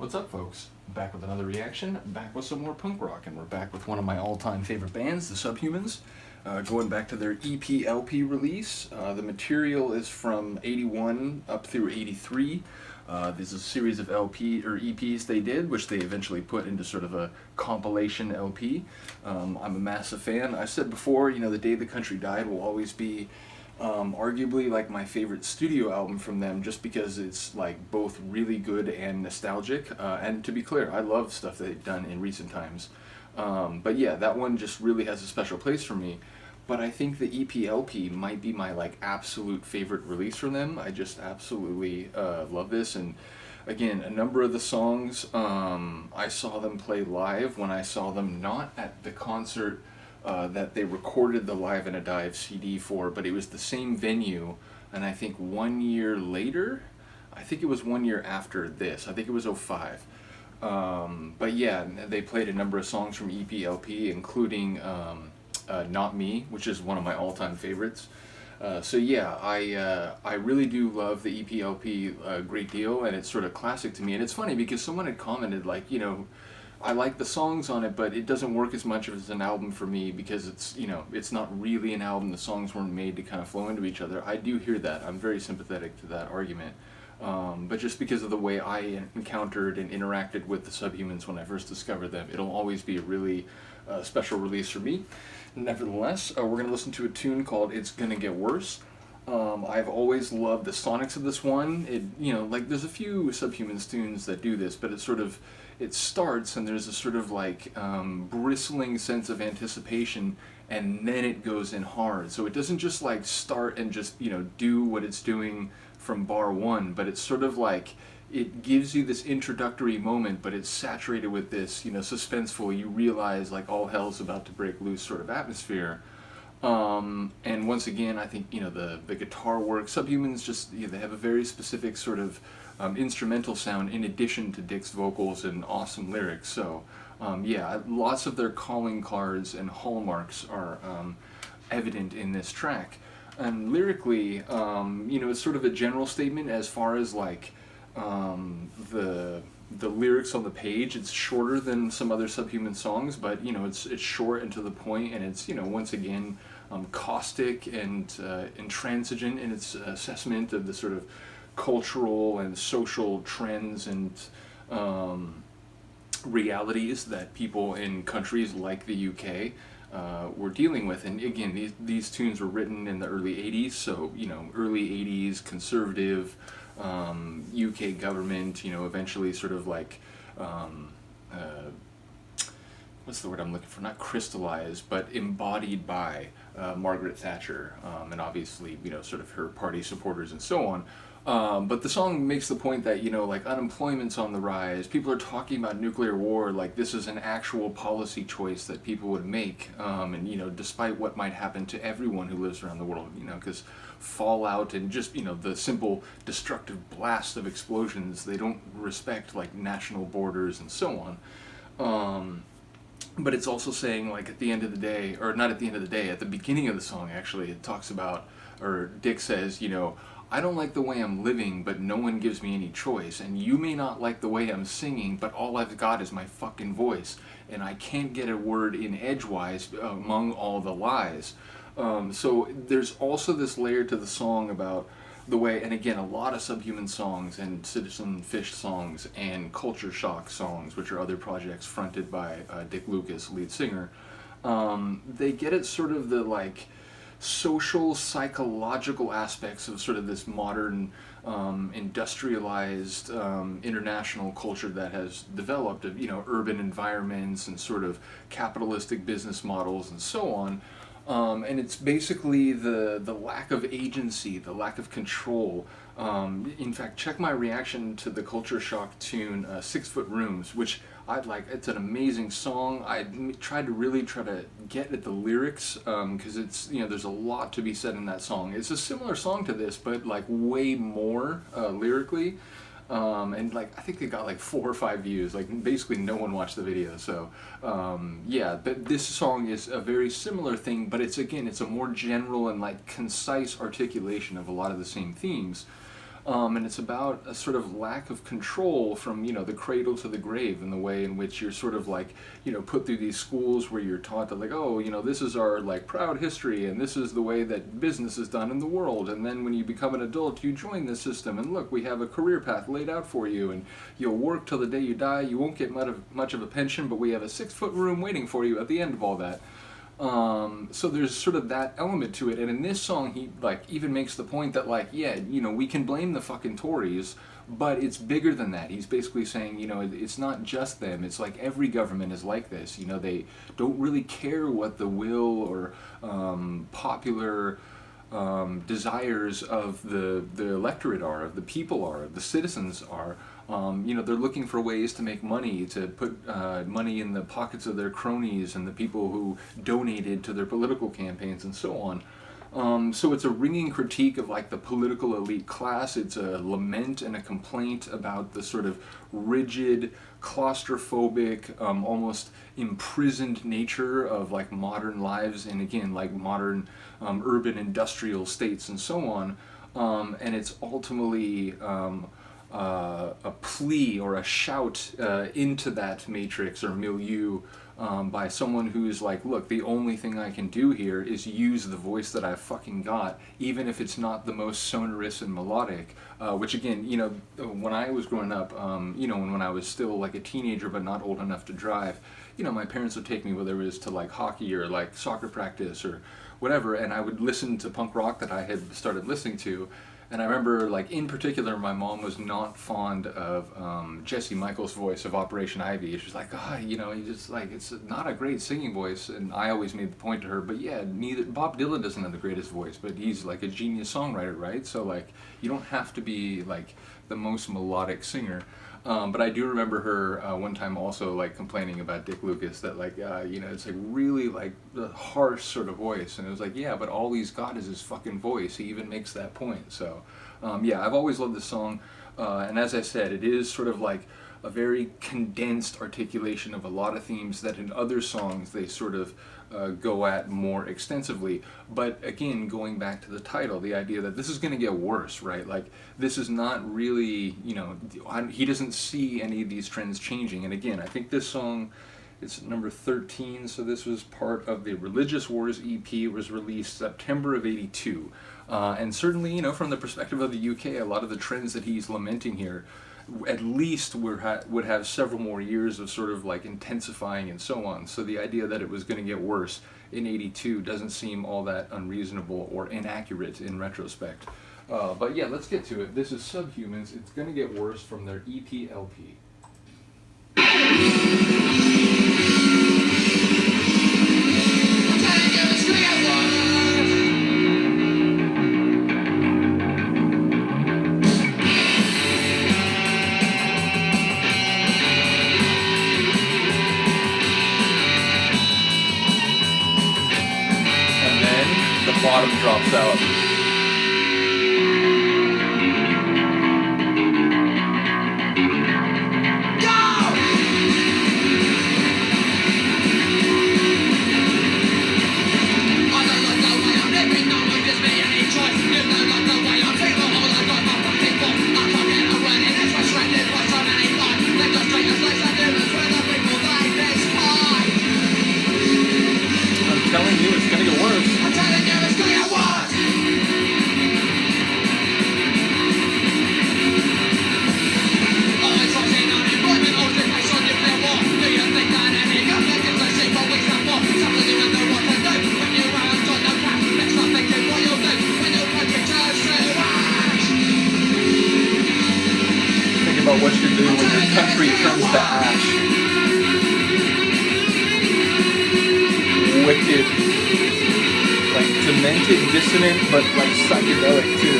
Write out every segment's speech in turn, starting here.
What's up, folks? Back with another reaction, back with some more punk rock, and we're back with one of my all-time favorite bands, the Subhumans, going back to their EP/LP release. The material is from 81 up through 83. There's a series of EPs they did, which they eventually put into sort of a compilation LP. I'm a massive fan. I said before, The Day the Country Died will always be arguably like my favorite studio album from them, just because it's like both really good and nostalgic. And to be clear, I love stuff they've done in recent times. But yeah, that one just really has a special place for me. But I think the EP/LP might be my like absolute favorite release from them. I just absolutely love this. And again, a number of the songs I saw them play live when I saw them not at the concert that they recorded the Live in a Dive CD for, but it was the same venue, and I think 1 year later, I think it was 1 year after this, I think it was '05. But yeah, they played a number of songs from EP/LP, including Not Me, which is one of my all-time favorites. So yeah, I really do love the EP/LP a great deal, and it's sort of classic to me. And it's funny because someone had commented like, I like the songs on it, but it doesn't work as much as an album for me because it's not really an album. The songs weren't made to kind of flow into each other. I do hear that. I'm very sympathetic to that argument. But just because of the way I encountered and interacted with the Subhumans when I first discovered them, it'll always be a really special release for me. Nevertheless, we're going to listen to a tune called It's Gonna Get Worse. I've always loved the sonics of this one. Like there's a few Subhumans tunes that do this, but it starts and there's a sort of like bristling sense of anticipation, and then it goes in hard. So it doesn't just like start and just do what it's doing from bar one, but it's sort of like it gives you this introductory moment, but it's saturated with this suspenseful, you realize like all hell's about to break loose sort of atmosphere. And once again, I think the guitar work. Subhumans just they have a very specific sort of instrumental sound in addition to Dick's vocals and awesome lyrics. So yeah, lots of their calling cards and hallmarks are evident in this track. And lyrically, it's sort of a general statement as far as like the lyrics on the page. It's shorter than some other Subhuman songs, but it's short and to the point, and it's once again caustic and intransigent in its assessment of the sort of cultural and social trends and realities that people in countries like the UK were dealing with. And again, these tunes were written in the early 80s, so early 80s conservative UK government, eventually sort of like what's the word I'm looking for? Not crystallized, but embodied by Margaret Thatcher, and obviously, sort of her party supporters and so on. But the song makes the point that, like unemployment's on the rise, people are talking about nuclear war, like this is an actual policy choice that people would make, and, despite what might happen to everyone who lives around the world, because fallout and just, the simple destructive blast of explosions, they don't respect, like, national borders and so on. But it's also saying, like, at the end of the day, or not at the end of the day, at the beginning of the song, actually, it talks about, or Dick says, I don't like the way I'm living, but no one gives me any choice. And you may not like the way I'm singing, but all I've got is my fucking voice. And I can't get a word in edgewise among all the lies. So there's also this layer to the song about the way, and again, a lot of Subhuman songs and Citizen Fish songs and Culture Shock songs, which are other projects fronted by Dick Lucas, lead singer, they get at sort of the like social, psychological aspects of sort of this modern, industrialized, international culture that has developed of, urban environments and sort of capitalistic business models and so on. And it's basically the lack of agency, the lack of control. In fact, check my reaction to the Culture Shock tune 6 Foot Rooms, which I'd like. It's an amazing song. I tried to get at the lyrics because it's there's a lot to be said in that song. It's a similar song to this, but like way more lyrically. And like I think they got like 4 or 5 views. Like basically no one watched the video. So yeah, but this song is a very similar thing, but it's a more general and like concise articulation of a lot of the same themes. And it's about a sort of lack of control from, the cradle to the grave, in the way in which you're sort of like, put through these schools where you're taught that, like, oh, this is our like proud history, and this is the way that business is done in the world. And then when you become an adult, you join the system, and look, we have a career path laid out for you, and you'll work till the day you die. You won't get much of a pension, but we have a 6-foot room waiting for you at the end of all that. So there's sort of that element to it, and in this song he like even makes the point that, like, yeah, we can blame the fucking Tories, but it's bigger than that. He's basically saying, it's not just them, it's like every government is like this. They don't really care what the will or popular desires of the electorate are, of the people are, of the citizens are. They're looking for ways to make money, to put money in the pockets of their cronies and the people who donated to their political campaigns and so on. So it's a ringing critique of like the political elite class. It's a lament and a complaint about the sort of rigid, claustrophobic, almost imprisoned nature of like modern lives, and again like modern urban industrial states and so on. And it's ultimately a plea or a shout into that matrix or milieu by someone who's like, look, the only thing I can do here is use the voice that I've fucking got, even if it's not the most sonorous and melodic, which again, when I was growing up, when I was still like a teenager but not old enough to drive, my parents would take me, whether it was to like hockey or like soccer practice or whatever, and I would listen to punk rock that I had started listening to. And I remember, like, in particular, my mom was not fond of Jesse Michaels' voice of Operation Ivy. She was like, he just, like, it's not a great singing voice. And I always made the point to her, but yeah, Bob Dylan doesn't have the greatest voice, but he's, like, a genius songwriter, right? So, like, you don't have to be, like, the most melodic singer. But I do remember her one time also like complaining about Dick Lucas, that like, it's like really like the harsh sort of voice. And it was like, yeah, but all he's got is his fucking voice. He even makes that point. So yeah, I've always loved this song. And as I said, it is sort of like a very condensed articulation of a lot of themes that in other songs they sort of go at more extensively. But again, going back to the title, the idea that this is going to get worse, right? Like, this is not really, he doesn't see any of these trends changing. And again, I think this song, it's number 13, so this was part of the Religious Wars EP. It was released September of '82. And certainly, from the perspective of the UK, a lot of the trends that he's lamenting here at least would have several more years of sort of like intensifying and so on. So the idea that it was going to get worse in '82 doesn't seem all that unreasonable or inaccurate in retrospect. But yeah, let's get to it. This is Subhumans. It's going to get worse, from their EP LP. Bottom drops out. I'm telling you, it's gonna get worse. About what you do when your country turns to ash. Wicked, like demented, dissonant, but like psychedelic too.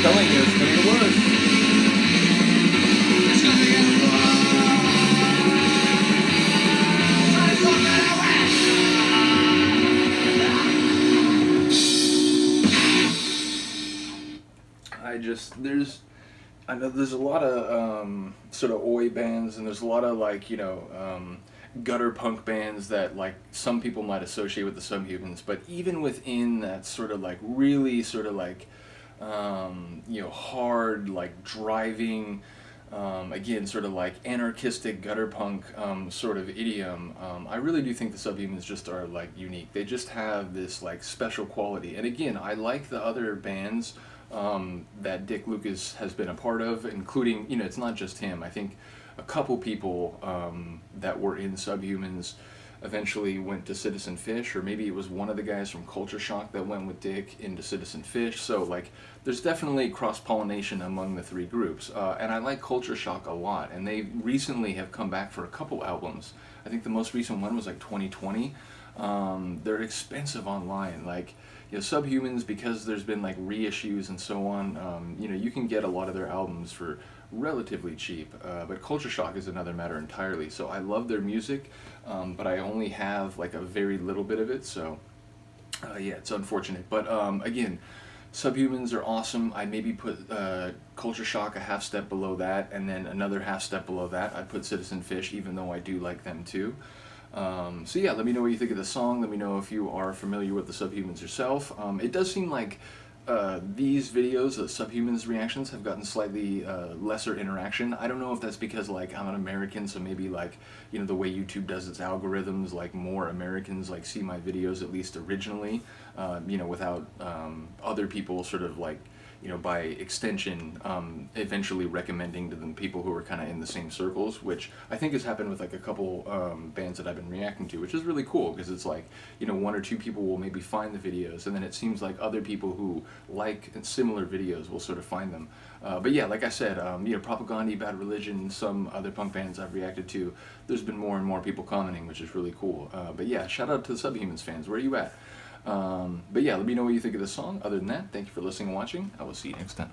Telling you, it's gonna get worse. I know there's a lot of sort of oi bands, and there's a lot of like, gutter punk bands that like some people might associate with the Subhumans, but even within that sort of like really sort of like hard like driving, again sort of like anarchistic gutter punk sort of idiom, I really do think the Subhumans just are like unique. They just have this like special quality, and again I like the other bands that Dick Lucas has been a part of, including, it's not just him. I think a couple people that were in Subhumans eventually went to Citizen Fish, or maybe it was one of the guys from Culture Shock that went with Dick into Citizen Fish. So like there's definitely cross-pollination among the three groups, and I like Culture Shock a lot, and they recently have come back for a couple albums. I think the most recent one was like 2020. They're expensive online, like Subhumans, because there's been like reissues and so on. You can get a lot of their albums for relatively cheap, but Culture Shock is another matter entirely. So I love their music, but I only have like a very little bit of it, so yeah, it's unfortunate. But again, Subhumans are awesome. I maybe put Culture Shock a half step below that, and then another half step below that I'd put Citizen Fish, even though I do like them too. So yeah, let me know what you think of the song. Let me know if you are familiar with the Subhumans yourself. It does seem like these videos, the Subhumans reactions, have gotten slightly lesser interaction. I don't know if that's because like I'm an American, so maybe like the way YouTube does its algorithms, like more Americans like see my videos, at least originally, without other people sort of like by extension, eventually recommending to them people who are kind of in the same circles, which I think has happened with like a couple bands that I've been reacting to, which is really cool, because it's like, one or two people will maybe find the videos, and then it seems like other people who like similar videos will sort of find them. But yeah, like I said, Propaganda, Bad Religion, some other punk bands I've reacted to, there's been more and more people commenting, which is really cool. But yeah, shout out to the Subhumans fans. Where are you at? But yeah, let me know what you think of the song. Other than that, thank you for listening and watching. I will see you next time.